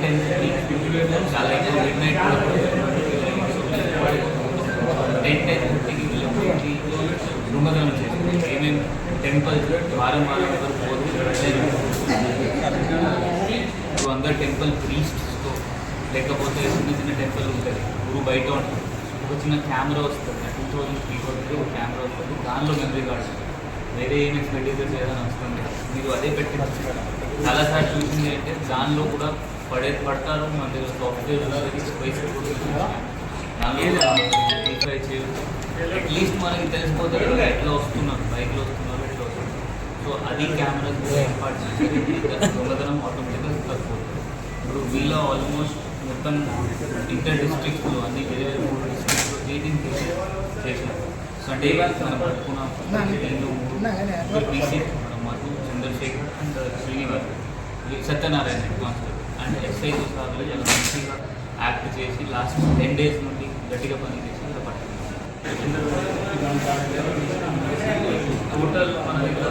10 చాలా ఎక్కువ mid night కూడా 10-10:30కి వెళ్ళి దొంగతనం చేసింది. ఏమేమి టెంపుల్స్ వారం వరకు పోతే అందరు టెంపుల్ ప్రీస్ట్స్తో లేకపోతే చిన్న చిన్న టెంపుల్ ఉంటుంది, గురువు బయట ఉంటుంది, ఒక చిన్న కెమెరా వస్తుంది, 2003 ఒక కెమెరా వస్తుంది, దానిలో మెమరీ కార్డ్ ఉంటుంది. వేరే ఏం ఎక్స్పెండిచర్స్ ఏదైనా వస్తుంది మీరు అదే పెట్టి చాలాసార్లు చూసింది అంటే దానిలో కూడా పడతారు. మన దగ్గర సాఫ్ట్వేర్ స్పైస్ దానిలో వెరిఫై చేయవచ్చు. అట్లీస్ట్ మనకి తెలిసిపోతే ఎట్లా వస్తున్నారు, బైక్లో వస్తున్నారు, ఎట్లా వస్తున్నారు. సో అది కెమెరాస్ కూడా ఏర్పాటు చేసి దొంగతనం ఆటోమేటిక్గా తగ్గిపోతుంది. ఇప్పుడు వీళ్ళ ఆల్మోస్ట్ మొత్తం ఇంటర్ డిస్ట్రిక్ట్లో అన్ని వేరే 3 డిస్ట్రిక్ట్లో 18 చేసినారు. సో అంటే మనం పట్టుకున్నాం పీసీ మన Madhu, Chandrashekar and Srinivas, Satyanarayana constable and ఎస్ఐతో సార్లు చాలా మంచిగా యాక్ట్ చేసి లాస్ట్ 10 days నుండి గట్టిగా పని చేసి ఇలా పట్టుకున్నాం. టోటల్ మన దగ్గర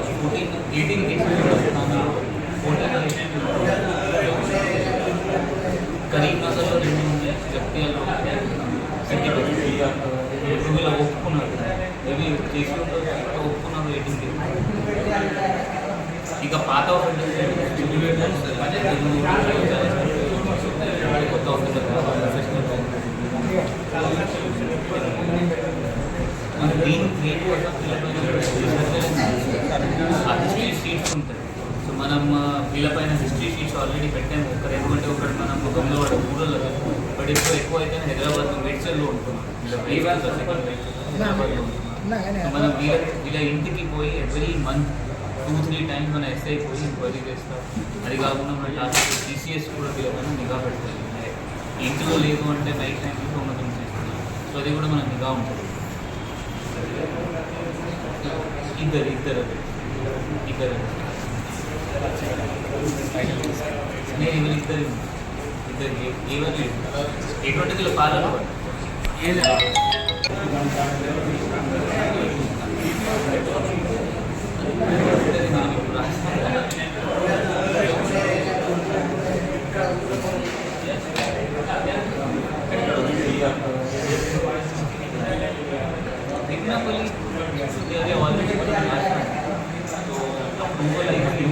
18 కేసెస్ కరీంనగర్లో 2 ఉన్నాయి, జగిత్యాలలో 30 వీళ్ళు ఒప్పుకున్నారు. ఇవి చేసి ఒప్పుకున్నారు 18 కేసెస్. ఇక పాత ఆఫెండర్స్ కొత్త ఆఫెండర్ మన దీని మెయిన్ కోసం హిస్టరీ షీట్స్ ఉంటాయి. సో మనం వీళ్ళపైన హిస్టరీ షీట్స్ ఆల్రెడీ పెట్టాము. ఎందుకంటే ఒకటి మనం ముఖంలో వాడు ఊళ్ళో, బట్ ఇప్పుడు ఎక్కువ అయితే హైదరాబాద్లో మేడ్చల్లో ఉంటున్నాం, హైదరాబాద్లో ఉంటున్నాం. మనం వీళ్ళ ఇంటికి పోయి ఎవ్రీ మంత్ 2-3 times మన ఎస్ఐ పోయి ఎంక్వైరీ చేస్తాం. అది కాకుండా మన టాస్క్ TCS కూడా వీళ్ళపైన నిఘా పెడతాయి. ఇంటిలో లేదు అంటే నైట్ టైంలో దొంగతనం చేస్తున్నాం. సో అది కూడా మన నిఘా ఉంటుంది. ఇద్దరు నేను ఇద్దరు ఎవరు ఎటువంటిది పాలన ఆల్రెడీ సో అప్రూవల్ అయితే